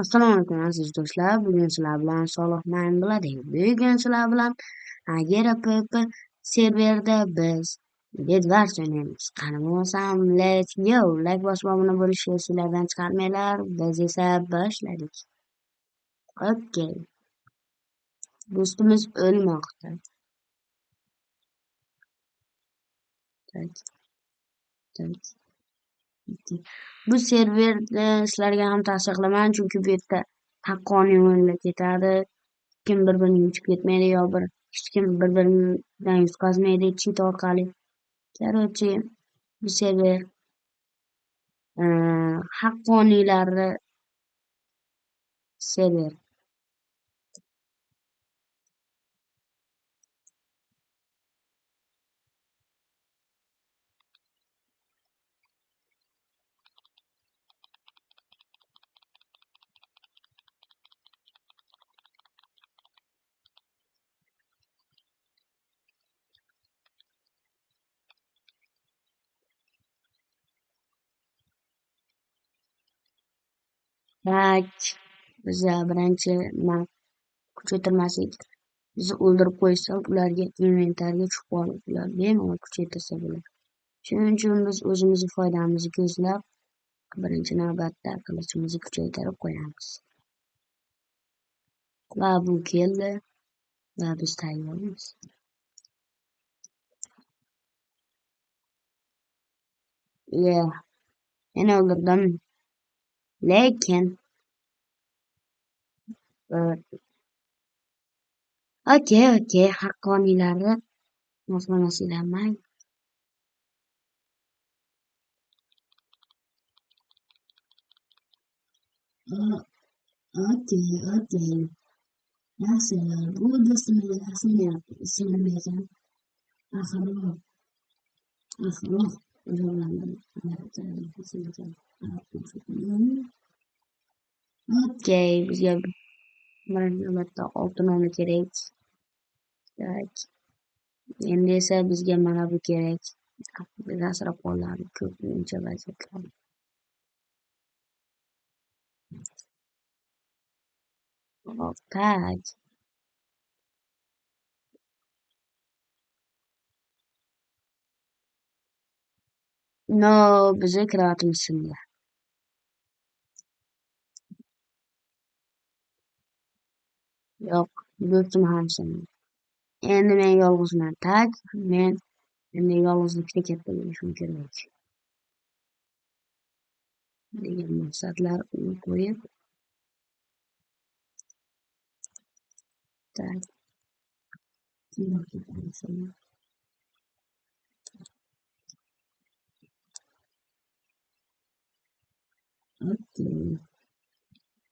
Assalomu alaykum aziz do'stlar. Bugun sizlar bilan Solih Mayn bo'ladi. Bugun sizlar bilan Agera PP serverda biz Bedwars o'ynaymiz. Qani bo'lsam, let's go. Like bosib obuna bo'lishni sizlardan chiqarmanglar. Biz esa boshladik. Okay. Do'stimiz o'lmoqda. Bu serverda sizlarga ham tavsiya qilaman, chunki bu yerda haqqoniy o'yinlar ketadi. Kim bir-birini yutib ketmaydi yo hech kim bir-biridan yutqazmaydi cheat orqali. Короче, bu server haqqoniylari server. Tak, biza birinchi nima kuchaytirmaslik. Bizni o'ldirib qo'ysak, ularga inventarga tushib qolib, ular bemalol kuchaytirsa bo'ladi. Shuning uchun biz o'zimizni foydamizni ko'zlab, birinchi navbatda qilichimizni kuchaytirib qo'yamiz. Va bu keldi va biz tayyormiz. Yana o'ldirdim. Lekin okey, haqqoniylari nosmonasilanmang. Okey. Yaxshi, bu do'stimiz yaxshi ismini Axloq. Okey, bizga birinchi navbatda oltin olma kerak. Tak. Endi esa bizga mana bu kerak. Biz asrab qoladi ko'pincha vaziyatlar. Tak. No, bizni kreativ simlar. Yo'q, do'stim ham simlar. Endi men yolg'izman. Tak, men endi yolg'izlikda katta bo'lishim kerak. Degan maqsadlar qo'yib. Tak.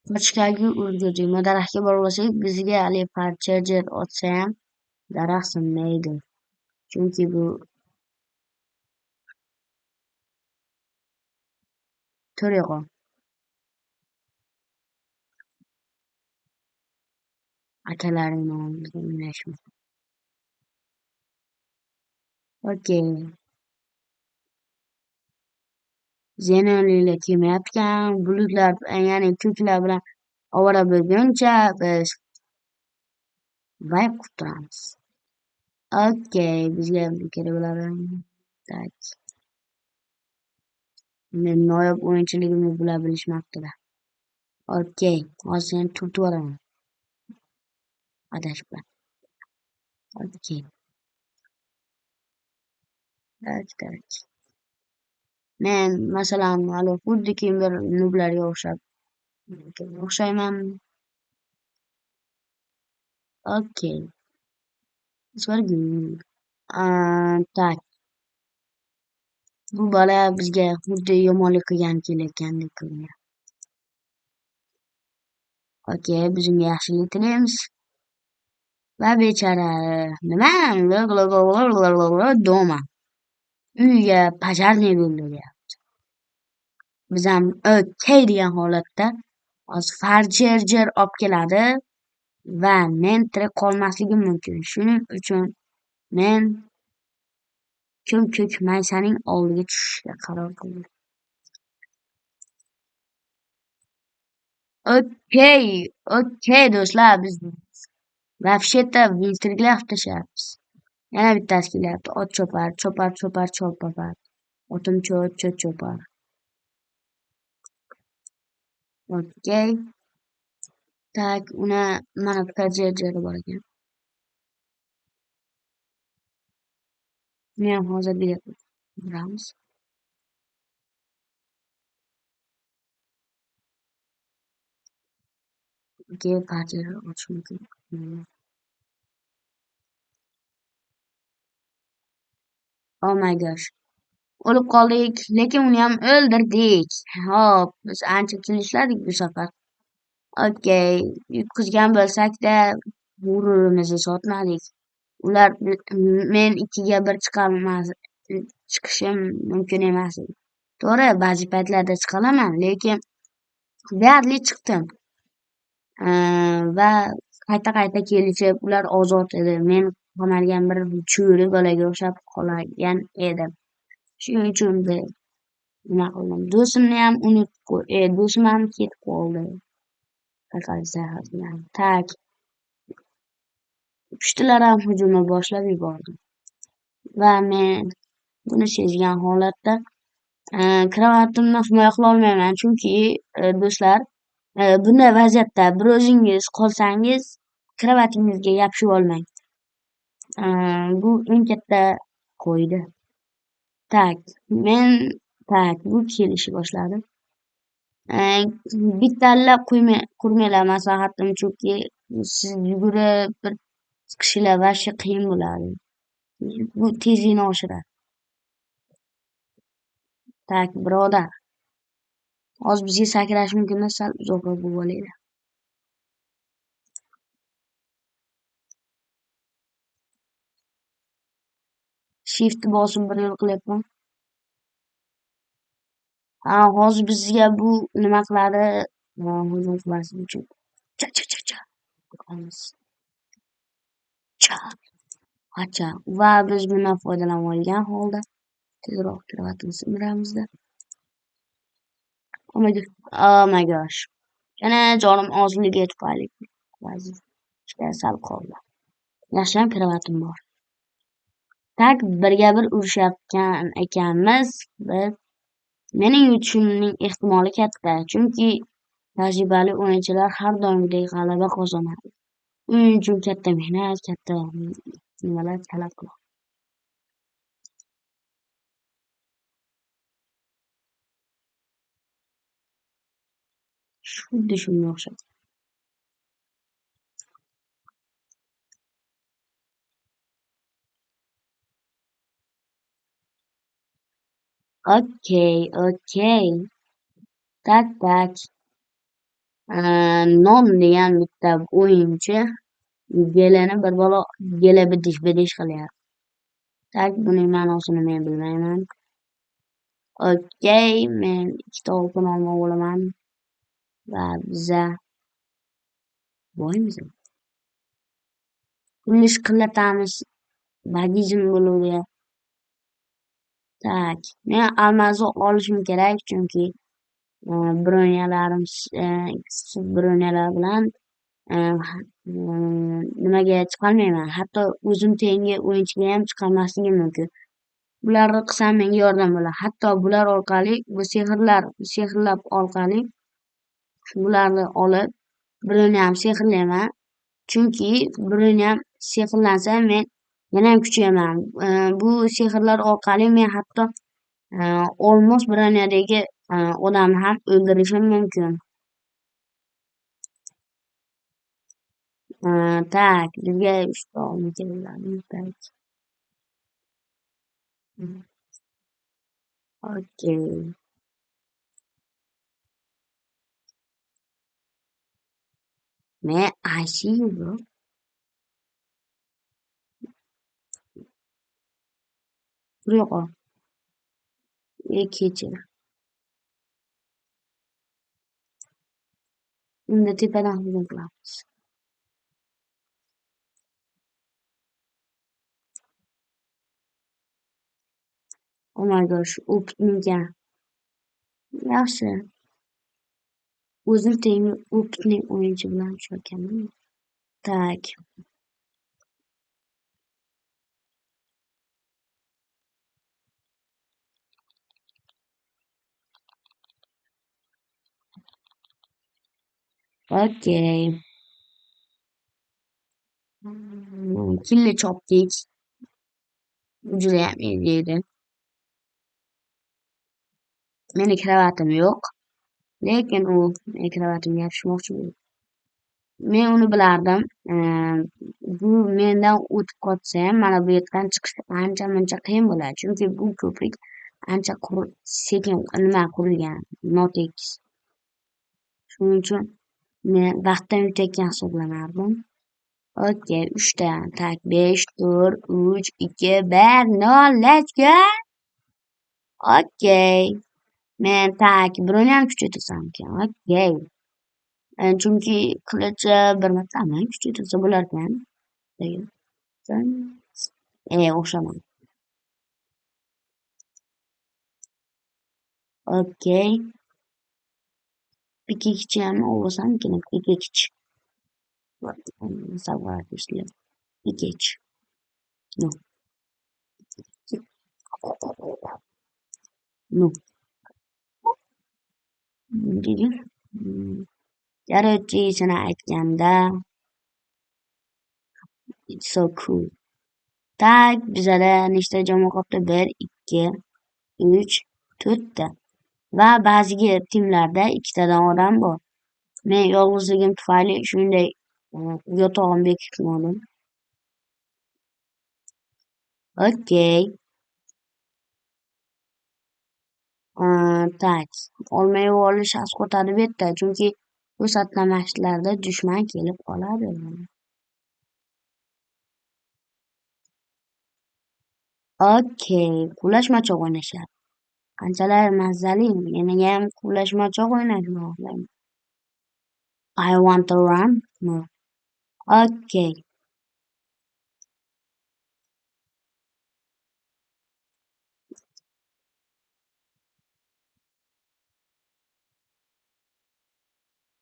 Qochishga o'rgating. Daraxtga borib olsak, bizga hali charger otsa ham daraxt sinmaydi. Chunki bu to'riqo. Akalaring bilan o'ynashmiz. Okey. Zenonliklar kelmayotgan, bulutlar, ya'ni ko'klar bilan ovora bo'lguncha biz vibe qilib turamiz. Okey, bizga bu kerak bo'ladi. Tak. Men noyob o'yinchiligimni bular bilishmabdi-da. Okey, hozir seni turtib yuboraman. Adashibman. Okey. Tak. Men masalan, hali xuddiki bir nublarga o'xshayman. Okey. Tak. Bu bola bizga xuddi yomonlik qilgani kelayotgandek ko'rinadi. Okey, biz unga yaxshilik tilaymiz. Va bechora nima? Doma. Uyga pojarniy bo'ldi deyapti. Biz ham okey degan holatda hozir farcherjer olib keladi va men tirik qolmasligim mumkin. Shuning uchun men ko'k maysaning oldiga tushishga qaror qildim. Okey do'stlar, biz вообще-то vinterga haftashyapmiz. Yana bittasi kelyapti. Ot chopar, chopar, chopar, chopar. Otim chopar. Okey. Tak, mana bitta jeri bor ekan. Uni ham hozir beramiz. Okey, parchalar ochish mumkin. Oh my gosh. O'lib qoldik, lekin uniyam o'ldirdik. Hop, biz ancha kill bu safar. Okey, yutqizgan bo'lsak-da, g'ururimizni sotmadik. Ular men 2ga 1 chiqishim mumkin emas edi. To'g'ri, ba'zi paytlarda chiqolaman, lekin deyarli chiqdim. Va qayta kelishib, ular ozod edi. Men qamalgan bir cho'ri bolaga o'xshab qolgan edim. Shuning uchun nima qildim? Do'stim ham ketib qoldi. Tak, pushtilar ham hujumni boshlab yubordi. Va men buni sezgan holatda kravatimni himoya qilolmayman, chunki do'stlar, bunday vaziyatda bir o'zingiz qolsangiz kravatingizga yopishib olmang. Bu eng katta qoida. Tak, bu kelishni boshladi. Bittanlab qurmanglar maslahatim, chunki siz yugurib bir chiqishinglar вообще qiyin bo'ladi. Bu tezlikni oshiradi. Tak, birodar. Hozir bizga sakrash mumkin, sal uzoqroq bo'lib olaylik. Shift bosib bir yo'l qilyapman. Hozir bizga bu nima qiladi? Hujum qilmaslik uchun. Acha. Va biz bundan foydalanib olgan holda tezroq kravatni sindiramizda. Oh my gosh. Yana jonim ozligi tufayli sal qoldi. Yaxshiyam kravatim bor. Tak, 1ga 1 urushayotgan ekanmiz. Mening yutishimning ehtimoli katta, chunki tajribali o'yinchilar har doimgidek g'alaba qozonadi. Uning uchun katta mehnat, katta nimalar talab qiladi. Xuddi shunga o'xshaydi. Okey. Tak. Non degan bitta o'yinchi gelani bir balo gela bidish qilyapti. Tak, buning ma'nosini men bilmayman. Okey, men 2ta oltin olmoq bo'laman. Va biza boymiz. Pulni ishqillatamiz. Bagizm bo'luvdi. Tak, men almazni olishim kerak, chunki bronyalar bilan nimaga chiqolmayman. Hatto o'zim tengi o'yinchiga ham chiqolmasligim mumkin. Bularni qilsam menga yordam bo'ladi. Hatto bular orqali bu sehrlar orqali bularni olib birini ham sehrlayman. Chunki birini ham sehrlansa men yana ham kuchayaman. Bu sehrlar orqali men hatto olmos bronyadagi odamni ham o'ldirishim mumkin. Tak, bizga 3ta olma kerak. Okey. Man, I see you, bro. Buraya qol. Kechir. Unda tepadan hujum qilamiz. Oh my gosh, u bitmagan. Yaxshi. o'zim tengi opitniy o'yinchi bilan uchraganman. Tak. Okey. Killa chopdik. Judayam edi. Meni kravatim yo'q. Lekin u meni kravatimga yopishmoqchi bo'ldi. Men uni bilardim. Bu mendan o'tib qochsayam mana bu yerdan chiqish ancha-muncha qiyin bo'ladi. Chunki bu ko'prik ancha sekin qurilgan, notekis. Shuning uchun men vaqtdan yutayotgan hisoblanardim. Okey, 3 ta. Tak, 5, 4, 3, 2, 1, 0, let's go! Okey. Men tak, birovniyam kuchaytirsam ekan. Okey. Chunki qilichi bir martami kuchaytirsa bo'larkan. O'xshamadi. Okey. Pikkicham olsam-kin, pikkich. Savg'at ishlar. Pikkich. No. No. Dedi. Yaratuvchisini aytganda it's so cool. Tak, bizada nechta jamoa qolibdi? 1, 2, 3, 4 ta. Va ba'zi timlarda 2 tadan odam bor. Men yolg'izligim tufayli shunday yotog'im bekitmadim. Okey. Tak. Olma yuvoli shaxs ko'tarib bu yerda. Chunki bu satlamashlarda dushman kelib qoladi. Okey. Quvlashmachoq o'ynashadi. Qanchalar mazali. Meniyam quvlashmachoq o'ynashni xohlayman. I want to run. No. Okey.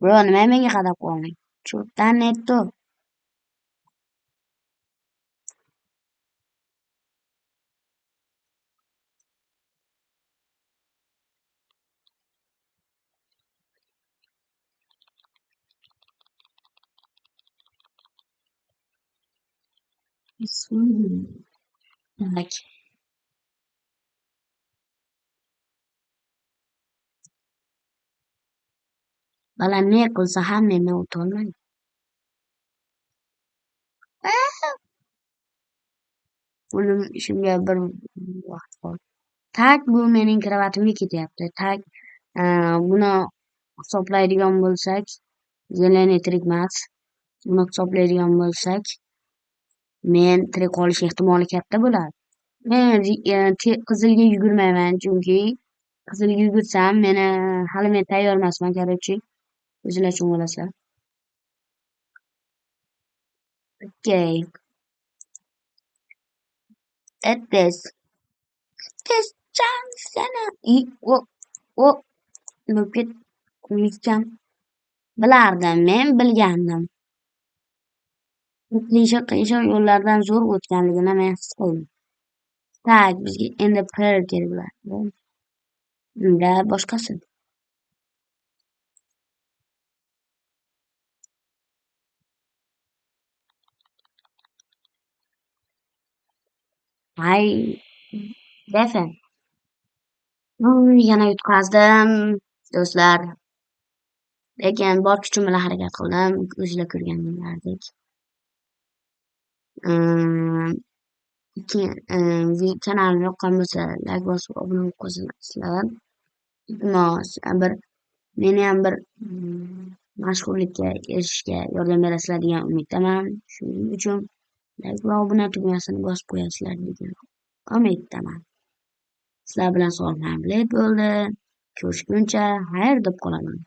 Bro, nima menga qarab qolding? Churtdan netto. Tak. Baland ne qilsa ham meni o'tolmaydi. O'lim ishimga bir vaqt qoldi. Tak, bu mening kravatimga ketyapti. Tak, buni hisoblaydigan bo'lsak, zeleniy tirikmas. Buni hisoblaydigan bo'lsak, men tirik qolish ehtimoli katta bo'ladi. Men qizilga yugurmayman, chunki qizilga yugursam hali men tayyor emasman, короче. O'zinglar tushunib Okey. This chance sana. Loket qo'yishgan. Bilardim, men bilgandim. Qiyshiq yo'llardan zo'r o'tganligini men his qildim. Tak, bizga endi prayer kerak bo'ladi. Unda boshqasi. Hay, defin. Yana yutqazdim, do'stlar. Lekin bor kuchim bilan harakat qildim, o'zinglar ko'rganlaringdek. Kanalimga yoqqan bo'lsa, like bosib, obuna bo'lib qo'yasizlar. Iltimos, meniyam bir mashhurlikka erishishga yordam berasizlar degan umiddaman. Shuning uchun like va obuna tugmasini bosib qo'yasizlar degan umiddaman. Sizlar bilan sog'liq bilan bo'ldi. Ko'rishguncha xayr deb qolaman.